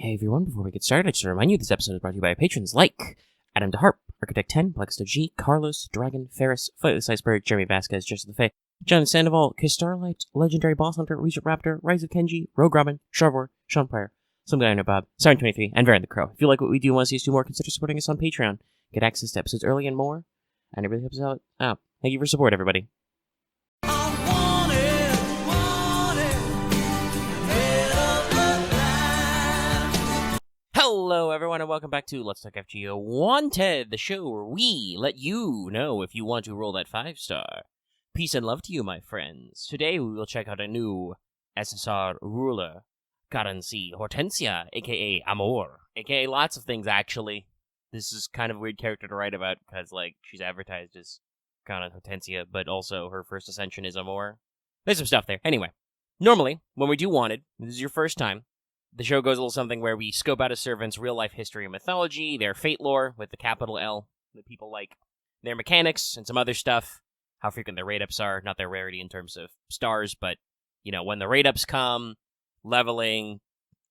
Hey everyone, before we get started, I just want to remind you this episode is brought to you by patrons like Adam DeHarp, Architect 10, Plexisto G, Carlos, Dragon, Ferris, Flightless Iceberg, Jeremy Vasquez, Joseph the Fae, John Sandoval, Kistarlight, Legendary Boss Hunter, Reset Raptor, Rise of Kenji, Rogue Robin, Sharvor, Sean Pryor, Some Guy I Know Bob, Siren23, and Varian the Crow. If you like what we do and want to see us do more, consider supporting us on Patreon. Get access to episodes early and more, and it really helps us out. Thank you for support, everybody. Hello, everyone, and welcome back to Let's Talk FGO Wanted, the show where we let you know if you want to roll that 5-star. Peace and love to you, my friends. Today we will check out a new SSR ruler, Caren Hortensia, aka Amor, aka lots of things, actually. This is kind of a weird character to write about, because, she's advertised as Caren Hortensia, but also her first ascension is Amor. There's some stuff there. Anyway, normally, when we do Wanted, this is your first time, the show goes a little something where we scope out a servant's real-life history and mythology, their fate lore, with the capital L, that people like, their mechanics, and some other stuff, how frequent their raid-ups are, not their rarity in terms of stars, but, when the raid-ups come, leveling,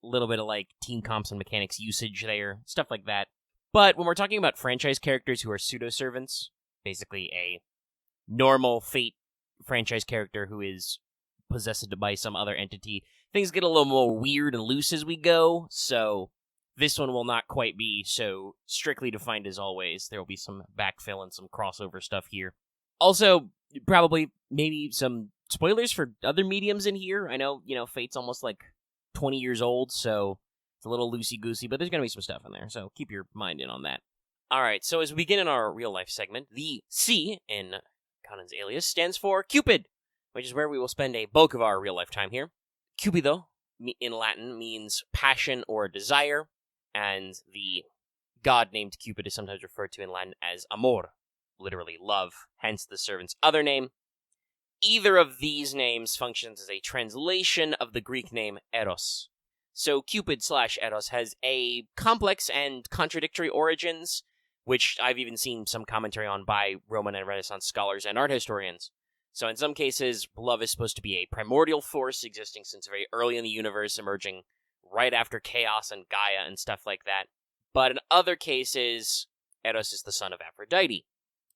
a little bit of, team comps and mechanics usage there, stuff like that. But when we're talking about franchise characters who are pseudo-servants, basically a normal fate franchise character who is possessed by some other entity, things get a little more weird and loose as we go, so this one will not quite be so strictly defined as always. There will be some backfill and some crossover stuff here. Also, probably maybe some spoilers for other mediums in here. I know, Fate's almost 20 years old, so it's a little loosey-goosey, but there's going to be some stuff in there, so keep your mind in on that. Alright, so as we begin in our real-life segment, the C in Caren's alias stands for Cupid, which is where we will spend a bulk of our real-life time here. Cupido, in Latin, means passion or desire, and the god named Cupid is sometimes referred to in Latin as Amor, literally love, hence the servant's other name. Either of these names functions as a translation of the Greek name Eros. So Cupid/Eros has a complex and contradictory origins, which I've even seen some commentary on by Roman and Renaissance scholars and art historians. So in some cases, love is supposed to be a primordial force existing since very early in the universe, emerging right after chaos and Gaia and stuff like that. But in other cases, Eros is the son of Aphrodite.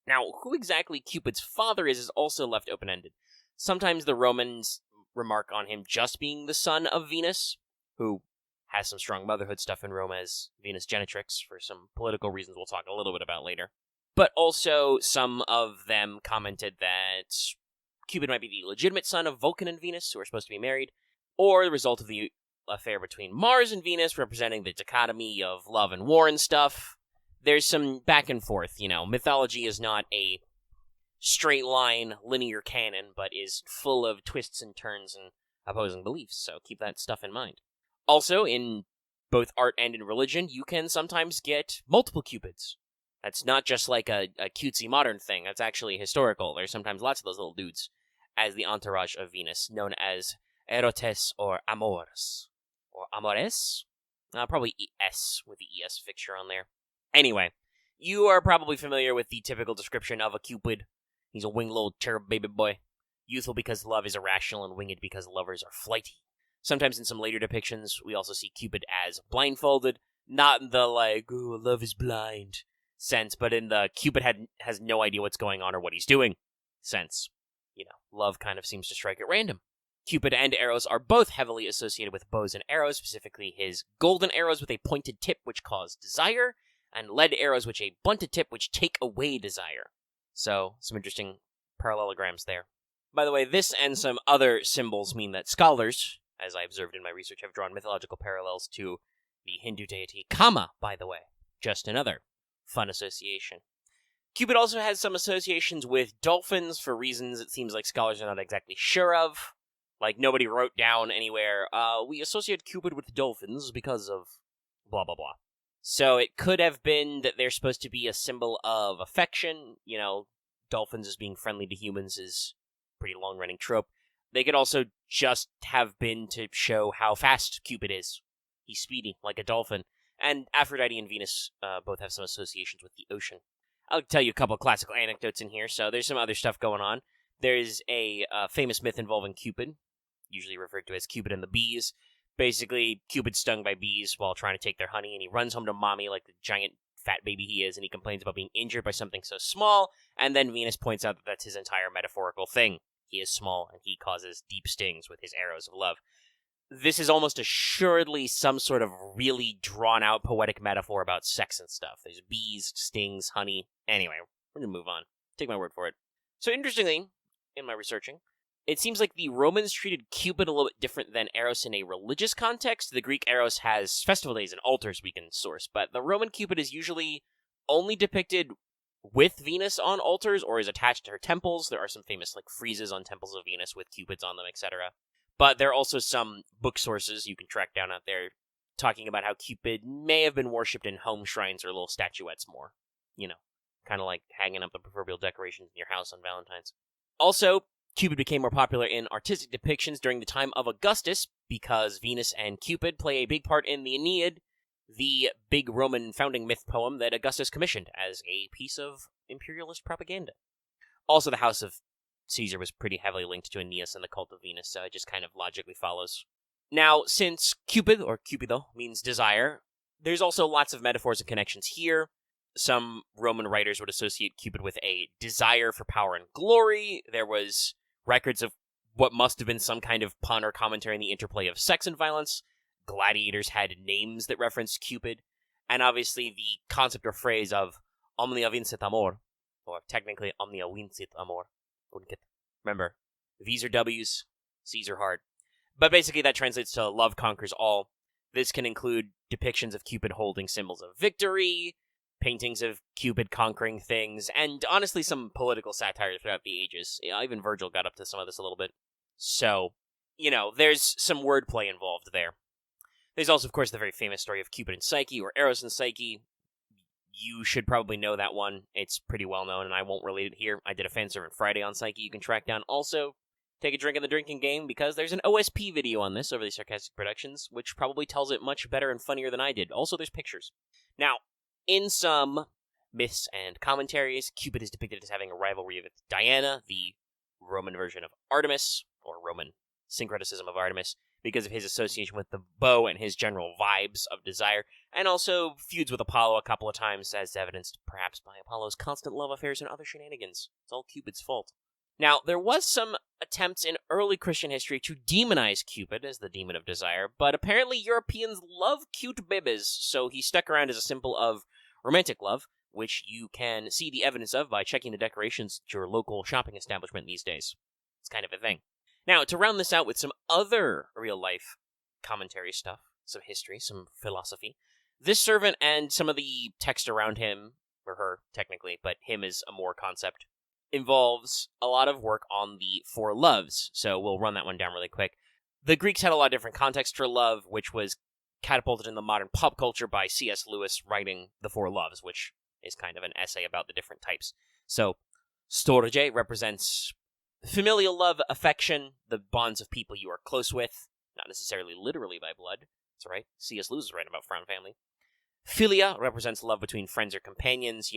Now, who exactly Cupid's father is also left open-ended. Sometimes the Romans remark on him just being the son of Venus, who has some strong motherhood stuff in Rome as Venus Genetrix, for some political reasons we'll talk a little bit about later. But also, some of them commented that Cupid might be the legitimate son of Vulcan and Venus, who are supposed to be married, or the result of the affair between Mars and Venus, representing the dichotomy of love and war and stuff. There's some back and forth, Mythology is not a straight line, linear canon, but is full of twists and turns and opposing beliefs, so keep that stuff in mind. Also, in both art and in religion, you can sometimes get multiple Cupids. That's not just a cutesy modern thing, that's actually historical. There's sometimes lots of those little dudes as the entourage of Venus, known as Erotes or Amores. Or Amores? Probably S with the ES fixture on there. Anyway, you are probably familiar with the typical description of a Cupid. He's a winged little cherub baby boy. Youthful because love is irrational and winged because lovers are flighty. Sometimes in some later depictions, we also see Cupid as blindfolded, not in the ooh, love is blind sense, but in the Cupid has no idea what's going on or what he's doing sense. Love kind of seems to strike at random. Cupid and Eros are both heavily associated with bows and arrows, specifically his golden arrows with a pointed tip which cause desire, and lead arrows which a blunted tip which take away desire. So, some interesting parallelograms there. By the way, this and some other symbols mean that scholars, as I observed in my research, have drawn mythological parallels to the Hindu deity Kama, by the way. Just another fun association. Cupid also has some associations with dolphins for reasons it seems like scholars are not exactly sure of. Nobody wrote down anywhere, we associate Cupid with dolphins because of blah blah blah. So it could have been that they're supposed to be a symbol of affection. Dolphins as being friendly to humans is a pretty long-running trope. They could also just have been to show how fast Cupid is. He's speedy, like a dolphin. And Aphrodite and Venus both have some associations with the ocean. I'll tell you a couple of classical anecdotes in here, so there's some other stuff going on. There's a famous myth involving Cupid, usually referred to as Cupid and the Bees. Basically, Cupid's stung by bees while trying to take their honey, and he runs home to mommy like the giant fat baby he is, and he complains about being injured by something so small, and then Venus points out that that's his entire metaphorical thing. He is small, and he causes deep stings with his arrows of love. This is almost assuredly some sort of really drawn-out poetic metaphor about sex and stuff. There's bees, stings, honey. Anyway, we're gonna move on. Take my word for it. So interestingly, in my researching, it seems like the Romans treated Cupid a little bit different than Eros in a religious context. The Greek Eros has festival days and altars we can source, but the Roman Cupid is usually only depicted with Venus on altars or is attached to her temples. There are some famous friezes on temples of Venus with Cupids on them, etc. But there are also some book sources you can track down out there talking about how Cupid may have been worshipped in home shrines or little statuettes more. Kind of like hanging up the proverbial decorations in your house on Valentine's. Also, Cupid became more popular in artistic depictions during the time of Augustus because Venus and Cupid play a big part in the Aeneid, the big Roman founding myth poem that Augustus commissioned as a piece of imperialist propaganda. Also, the house of Caesar was pretty heavily linked to Aeneas and the cult of Venus, so it just kind of logically follows. Now, since Cupid, or Cupido, means desire, there's also lots of metaphors and connections here. Some Roman writers would associate Cupid with a desire for power and glory. There was records of what must have been some kind of pun or commentary in the interplay of sex and violence. Gladiators had names that referenced Cupid. And obviously the concept or phrase of omnia vincit amor, or technically omnia vincit amor. Remember, V's are W's, C's are hard. But basically that translates to love conquers all. This can include depictions of Cupid holding symbols of victory, paintings of Cupid conquering things, and honestly some political satire throughout the ages. Even Virgil got up to some of this a little bit. So, there's some wordplay involved there. There's also, of course, the very famous story of Cupid and Psyche, or Eros and Psyche. You should probably know that one. It's pretty well known, and I won't relate it here. I did a Fanservant Friday on Psyche you can track down. Also, take a drink in the drinking game, because there's an OSP video on this over the Sarcastic Productions, which probably tells it much better and funnier than I did. Also, there's pictures. Now, in some myths and commentaries, Cupid is depicted as having a rivalry with Diana, the Roman version of Artemis, or Roman syncretism of Artemis, because of his association with the bow and his general vibes of desire, and also feuds with Apollo a couple of times, as evidenced perhaps by Apollo's constant love affairs and other shenanigans. It's all Cupid's fault. Now, there was some attempts in early Christian history to demonize Cupid as the demon of desire, but apparently Europeans love cute bibbies, so he stuck around as a symbol of romantic love, which you can see the evidence of by checking the decorations at your local shopping establishment these days. It's kind of a thing. Now, to round this out with some other real-life commentary stuff, some history, some philosophy, this servant and some of the text around him, or her, technically, but him is a more concept, involves a lot of work on the four loves, so we'll run that one down really quick. The Greeks had a lot of different contexts for love, which was catapulted in the modern pop culture by C.S. Lewis writing The Four Loves, which is kind of an essay about the different types. So, storge represents familial love, affection, the bonds of people you are close with, not necessarily literally by blood. That's right, C.S. Lewis is writing about Frown family. Philia represents love between friends or companions,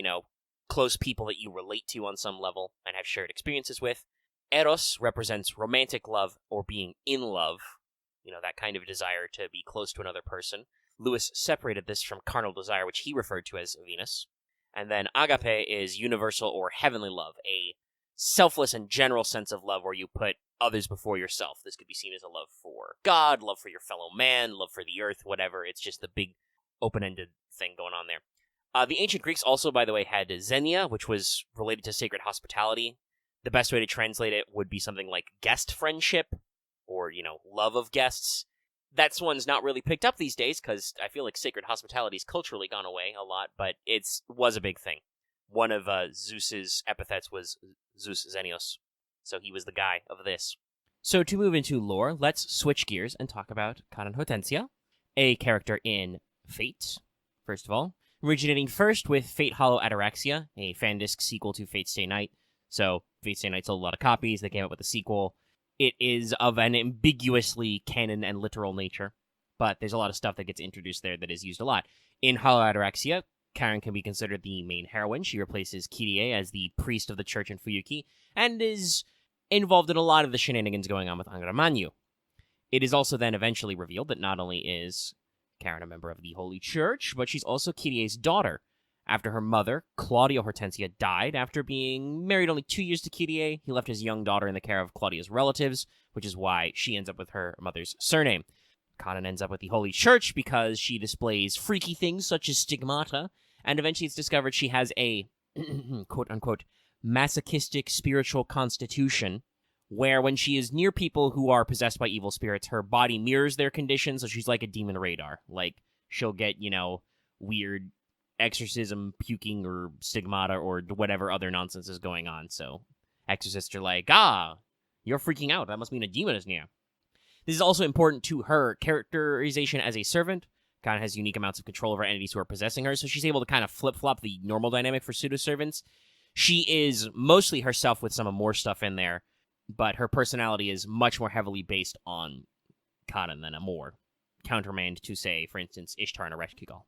close people that you relate to on some level and have shared experiences with. Eros represents romantic love or being in love, that kind of desire to be close to another person. Lewis separated this from carnal desire, which he referred to as Venus. And then agape is universal or heavenly love, a selfless and general sense of love where you put others before yourself. This could be seen as a love for God, love for your fellow man, love for the earth, whatever. It's just the big open-ended thing going on there. The ancient Greeks also, by the way, had xenia, which was related to sacred hospitality. The best way to translate it would be something like guest friendship, or, love of guests. That's one's not really picked up these days, because I feel like sacred hospitality's culturally gone away a lot, but it was a big thing. One of Zeus's epithets was Zeus Xenios, so he was the guy of this. So to move into lore, let's switch gears and talk about Caren Hortensia, a character in Fate, first of all. Originating first with Fate Hollow Ataraxia, a fan-disc sequel to Fate Stay Night. So, Fate Stay Night sold a lot of copies, they came up with a sequel. It is of an ambiguously canon and literal nature, but there's a lot of stuff that gets introduced there that is used a lot. In Hollow Ataraxia, Caren can be considered the main heroine. She replaces Kyrie as the priest of the church in Fuyuki, and is involved in a lot of the shenanigans going on with Angra Mainyu. It is also then eventually revealed that not only is Caren a member of the Holy Church, but she's also Kyrie's daughter. After her mother, Claudia Hortensia, died after being married only 2 years to Kyrie, he left his young daughter in the care of Claudia's relatives, which is why she ends up with her mother's surname. Caren ends up with the Holy Church because she displays freaky things such as stigmata, and eventually it's discovered she has a quote-unquote masochistic spiritual constitution, where when she is near people who are possessed by evil spirits, her body mirrors their condition, so she's like a demon radar. Like, she'll get, weird exorcism, puking, or stigmata, or whatever other nonsense is going on. So exorcists are like, you're freaking out. That must mean a demon is near. This is also important to her characterization as a servant. Kind of has unique amounts of control over entities who are possessing her, so she's able to kind of flip-flop the normal dynamic for pseudo-servants. She is mostly herself with some Amor stuff in there, but her personality is much more heavily based on Caren than Amor, countermand to, say, for instance, Ishtar and Ereshkigal.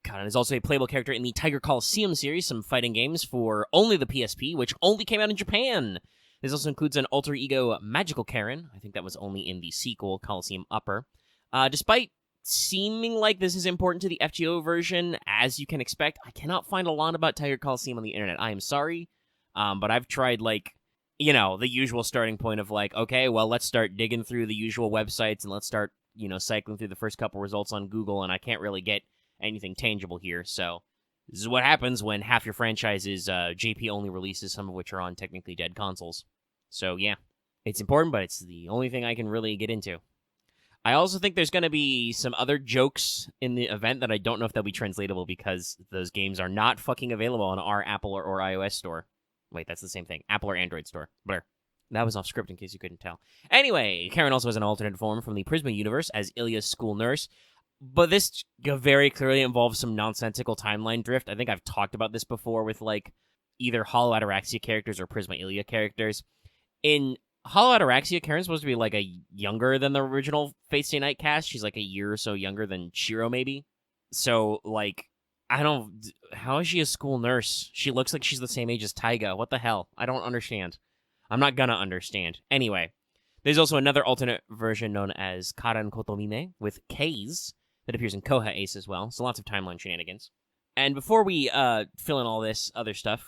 Caren is also a playable character in the Tiger Coliseum series, some fighting games for only the PSP, which only came out in Japan. This also includes an alter ego Magical Caren. I think that was only in the sequel, Coliseum Upper. Despite seeming like this is important to the FGO version, as you can expect, I cannot find a lot about Tiger Coliseum on the internet. I am sorry, but I've tried, the usual starting point of, okay, well, let's start digging through the usual websites, and let's start, cycling through the first couple results on Google, and I can't really get anything tangible here, so this is what happens when half your franchise is JP-only releases, some of which are on technically dead consoles. So, yeah, it's important, but it's the only thing I can really get into. I also think there's going to be some other jokes in the event that I don't know if they'll be translatable because those games are not fucking available on our Apple or iOS store. Wait, that's the same thing. Apple or Android store. Blur. That was off script in case you couldn't tell. Anyway, Caren also has an alternate form from the Prisma universe as Ilya's school nurse, but this very clearly involves some nonsensical timeline drift. I think I've talked about this before with, either Hollow Ataraxia characters or Prisma Ilya characters. In Hollow Ataraxia, Karen's supposed to be, a younger than the original Fate Stay Night cast. She's, a year or so younger than Shiro, maybe. So, how is she a school nurse? She looks like she's the same age as Taiga. What the hell? I don't understand. I'm not gonna understand. Anyway, there's also another alternate version known as Caren Kotomine with K's that appears in Koha Ace as well, so lots of timeline shenanigans. And before we fill in all this other stuff,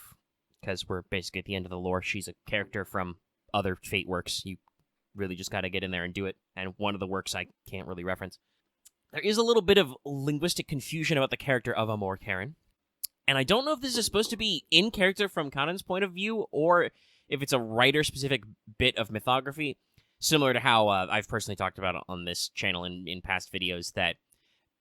because we're basically at the end of the lore, she's a character from other Fate works. You really just gotta get in there and do it, and one of the works I can't really reference. There is a little bit of linguistic confusion about the character of Amor Caren, and I don't know if this is supposed to be in character from Karen's point of view, or if it's a writer-specific bit of mythography, similar to how I've personally talked about on this channel in past videos, that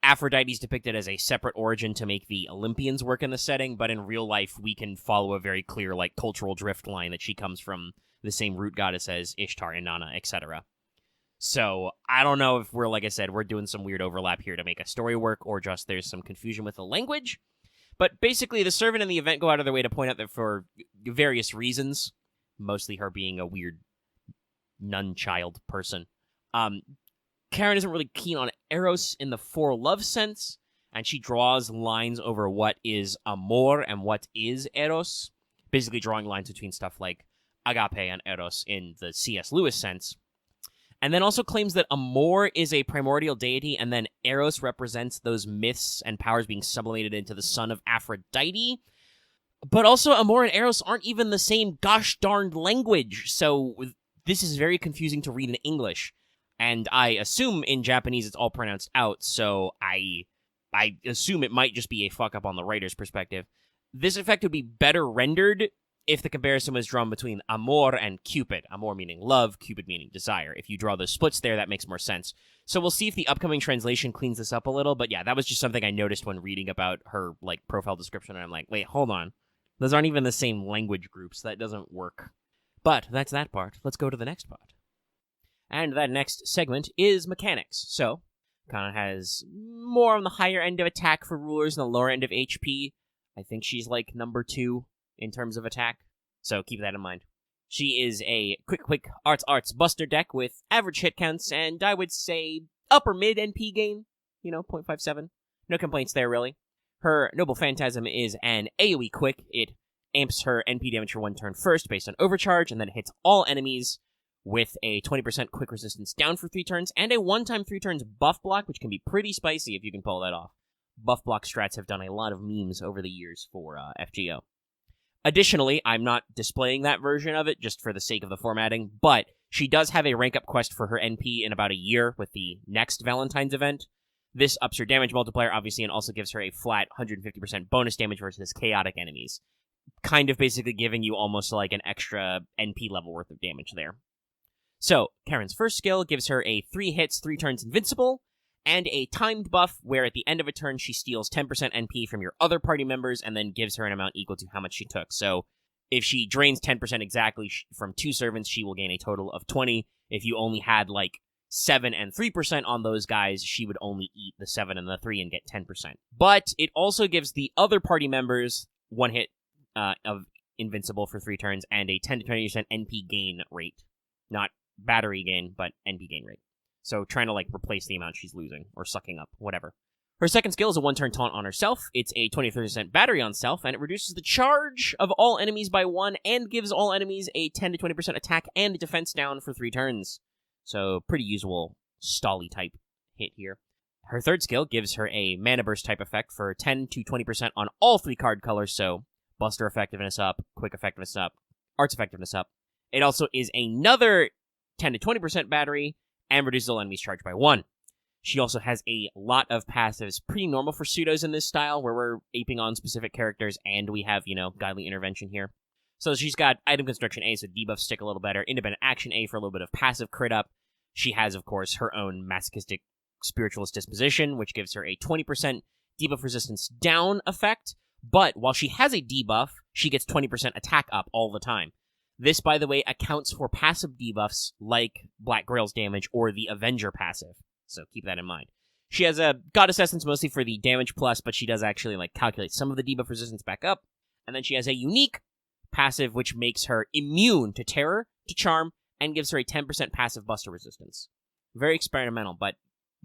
Aphrodite's depicted as a separate origin to make the Olympians work in the setting, but in real life we can follow a very clear cultural drift line that she comes from the same root goddess as Ishtar, Inanna, etc. So, I don't know if we're, like I said, we're doing some weird overlap here to make a story work, or just there's some confusion with the language. But basically, the servant and the event go out of their way to point out that for various reasons, mostly her being a weird nun-child person, Caren isn't really keen on Eros in the for-love sense, and she draws lines over what is Amor and what is Eros, basically drawing lines between stuff like Agape and Eros in the C.S. Lewis sense, and then also claims that Amor is a primordial deity, and then Eros represents those myths and powers being sublimated into the son of Aphrodite. But also, Amor and Eros aren't even the same gosh darned language, so this is very confusing to read in English. And I assume in Japanese it's all pronounced out, so I assume it might just be a fuck-up on the writer's perspective. This effect would be better rendered if the comparison was drawn between Amor and Cupid. Amor meaning love, Cupid meaning desire. If you draw those splits there, that makes more sense. So we'll see if the upcoming translation cleans this up a little, but yeah, that was just something I noticed when reading about her, profile description, and I'm like, wait, hold on. Those aren't even the same language groups. That doesn't work. But that's that part. Let's go to the next part. And that next segment is mechanics. So, kind of has more on the higher end of attack for rulers and the lower end of HP. I think she's number 2 in terms of attack, so keep that in mind. She is a quick arts buster deck with average hit counts, and I would say upper mid NP gain, 0.57. No complaints there, really. Her Noble Phantasm is an AoE quick. It amps her NP damage for 1 turn first based on overcharge, and then hits all enemies with a 20% quick resistance down for 3 turns, and a 1-time 3 turns buff block, which can be pretty spicy if you can pull that off. Buff block strats have done a lot of memes over the years for FGO. Additionally, I'm not displaying that version of it just for the sake of the formatting, but she does have a rank up quest for her NP in about a year with the next Valentine's event. This ups her damage multiplier, obviously, and also gives her a flat 150% bonus damage versus chaotic enemies. Kind of basically giving you almost like an extra NP level worth of damage there. So, Caren's first skill gives her a 3 hits, 3 turns invincible, and a timed buff where at the end of a turn she steals 10% NP from your other party members and then gives her an amount equal to how much she took. So, if she drains 10% exactly from 2 servants, she will gain a total of 20. If you only had like 7 and 3% on those guys, she would only eat the 7 and the 3 and get 10%. But it also gives the other party members 1 hit of invincible for 3 turns and a 10 to 20% NP gain rate. Not battery gain, but NP gain rate. So trying to like replace the amount she's losing or sucking up, whatever. Her second skill is a 1-turn taunt on herself. It's a 20-30% battery on self, and it reduces the charge of all enemies by 1 and gives all enemies a 10 to 20% attack and defense down for 3 turns. So pretty usual stally type hit here. Her third skill gives her a mana burst type effect for 10 to 20% on all 3 card colors, so Buster effectiveness up, quick effectiveness up, arts effectiveness up. It also is another 10 to 20% battery and reduces all enemies charge by 1. She also has a lot of passives, pretty normal for pseudos in this style, where we're aping on specific characters, and we have, Godly Intervention here. So she's got Item Construction A, so debuffs stick a little better, Independent Action A for a little bit of passive crit up. She has, of course, her own Masochistic Spiritualist Disposition, which gives her a 20% debuff resistance down effect, but while she has a debuff, she gets 20% attack up all the time. This, by the way, accounts for passive debuffs like Black Grail's damage or the Avenger passive. So keep that in mind. She has a Goddess Essence mostly for the damage plus, but she does actually calculate some of the debuff resistance back up. And then she has a unique passive which makes her immune to terror, to charm, and gives her a 10% passive buster resistance. Very experimental, but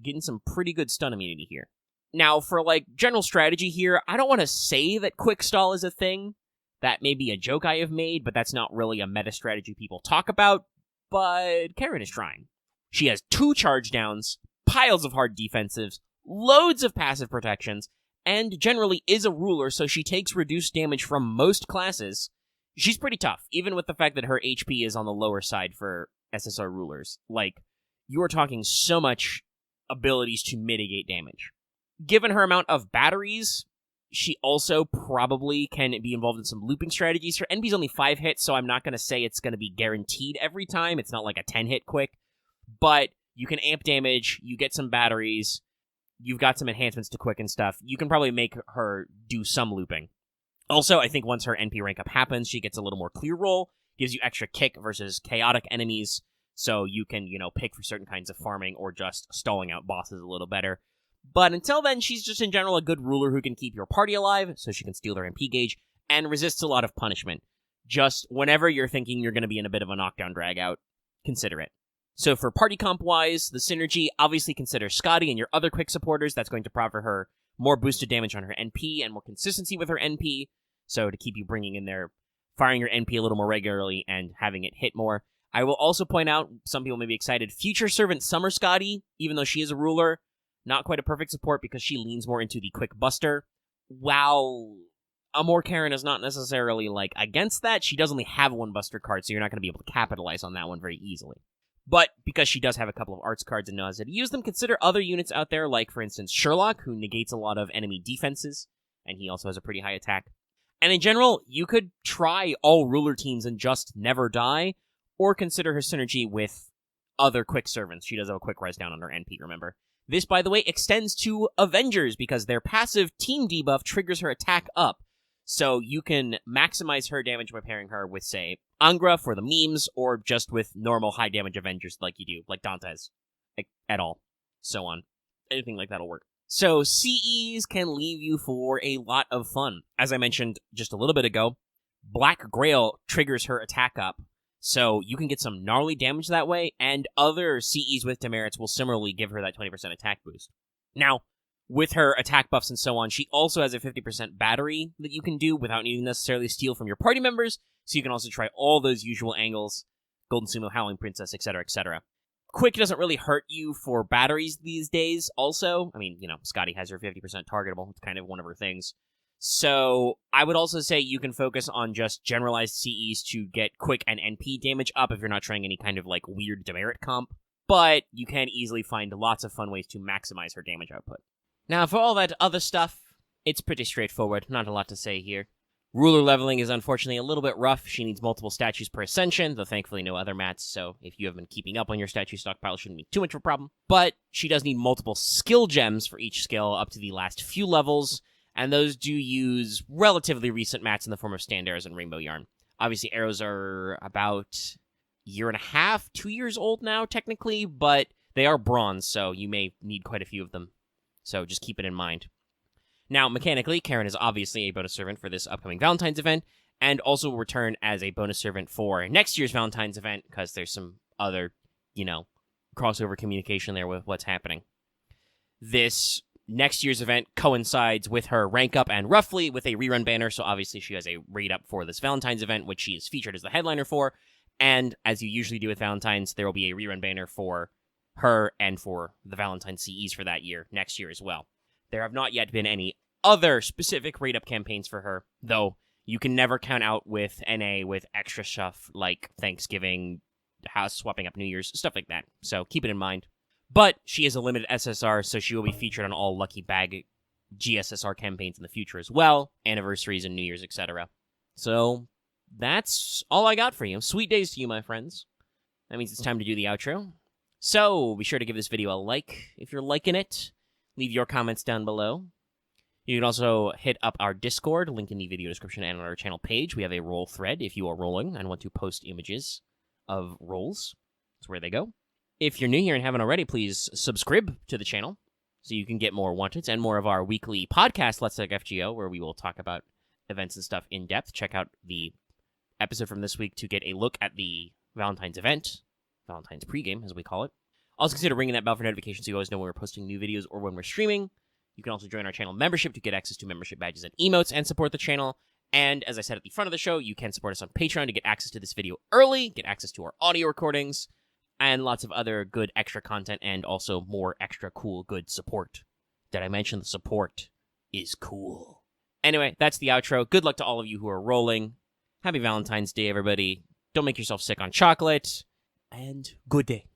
getting some pretty good stun immunity here. Now, for general strategy here, I don't want to say that quick stall is a thing. That may be a joke I have made, but that's not really a meta strategy people talk about. But Caren is trying. She has 2 charge downs, piles of hard defensives, loads of passive protections, and generally is a ruler, so she takes reduced damage from most classes. She's pretty tough, even with the fact that her HP is on the lower side for SSR rulers. You are talking so much abilities to mitigate damage. Given her amount of batteries, she also probably can be involved in some looping strategies. Her NP's only 5 hits, so I'm not going to say it's going to be guaranteed every time. It's not like a 10-hit quick. But you can amp damage, you get some batteries, you've got some enhancements to quick and stuff. You can probably make her do some looping. Also, I think once her NP rank up happens, she gets a little more clear roll, gives you extra kick versus chaotic enemies, so you can, pick for certain kinds of farming or just stalling out bosses a little better. But until then, she's just in general a good ruler who can keep your party alive, so she can steal their MP gauge, and resists a lot of punishment. Just whenever you're thinking you're going to be in a bit of a knockdown dragout, consider it. So for party comp-wise, the synergy, obviously consider Scotty and your other quick supporters. That's going to proffer her more boosted damage on her NP and more consistency with her NP, so to keep you bringing in there, firing your NP a little more regularly and having it hit more. I will also point out, some people may be excited, Future Servant Summer Scotty, even though she is a ruler, not quite a perfect support because she leans more into the quick buster. While Amor Caren is not necessarily against that, she does only have 1 buster card, so you're not going to be able to capitalize on that one very easily. But because she does have a couple of arts cards and knows how to use them, consider other units out there, like, for instance, Sherlock, who negates a lot of enemy defenses, and he also has a pretty high attack. And in general, you could try all ruler teams and just never die, or consider her synergy with other quick servants. She does have a quick res down on her NP, remember? This, by the way, extends to Avengers, because their passive team debuff triggers her attack up. So you can maximize her damage by pairing her with, say, Angra for the memes, or just with normal high damage Avengers like you do, like Dantes, et al. So on. Anything like that'll work. So CEs can leave you for a lot of fun. As I mentioned just a little bit ago, Black Grail triggers her attack up, so you can get some gnarly damage that way, and other CEs with demerits will similarly give her that 20% attack boost. Now, with her attack buffs and so on, she also has a 50% battery that you can do without needing to necessarily steal from your party members, so you can also try all those usual angles. Golden Sumo, Howling Princess, etc., etc. Quick doesn't really hurt you for batteries these days, also. I mean, Scotty has her 50% targetable. It's kind of one of her things. So I would also say you can focus on just generalized CEs to get quick and NP damage up if you're not trying any kind of weird demerit comp. But you can easily find lots of fun ways to maximize her damage output. Now, for all that other stuff, it's pretty straightforward. Not a lot to say here. Ruler leveling is unfortunately a little bit rough. She needs multiple statues per ascension, though thankfully no other mats, so if you have been keeping up on your statue stockpile, it shouldn't be too much of a problem. But she does need multiple skill gems for each skill up to the last few levels, and those do use relatively recent mats in the form of stand arrows and rainbow yarn. Obviously, arrows are about a year and a half, 2 years old now, technically, but they are bronze, so you may need quite a few of them. So just keep it in mind. Now, mechanically, Caren is obviously a bonus servant for this upcoming Valentine's event, and also will return as a bonus servant for next year's Valentine's event, because there's some other, crossover communication there with what's happening. This next year's event coincides with her rank up and roughly with a rerun banner, so obviously she has a raid up for this Valentine's event, which she is featured as the headliner for, and as you usually do with Valentine's, there will be a rerun banner for her and for the Valentine's CEs for that year, next year as well. There have not yet been any other specific raid-up campaigns for her, though you can never count out with NA with extra stuff like Thanksgiving, house swapping up New Year's, stuff like that. So keep it in mind. But she is a limited SSR, so she will be featured on all Lucky Bag GSSR campaigns in the future as well, anniversaries and New Year's, etc. So that's all I got for you. Sweet days to you, my friends. That means it's time to do the outro. So be sure to give this video a like if you're liking it. Leave your comments down below. You can also hit up our Discord, link in the video description and on our channel page. We have a roll thread if you are rolling and want to post images of rolls. That's where they go. If you're new here and haven't already, please subscribe to the channel so you can get more Wanteds and more of our weekly podcast, Let's Talk FGO, where we will talk about events and stuff in depth. Check out the episode from this week to get a look at the Valentine's event, Valentine's pregame, as we call it. Also consider ringing that bell for notifications so you always know when we're posting new videos or when we're streaming. You can also join our channel membership to get access to membership badges and emotes and support the channel. And as I said at the front of the show, you can support us on Patreon to get access to this video early, get access to our audio recordings, and lots of other good extra content and also more extra cool good support. Did I mention the support is cool? Anyway, that's the outro. Good luck to all of you who are rolling. Happy Valentine's Day, everybody. Don't make yourself sick on chocolate. And good day.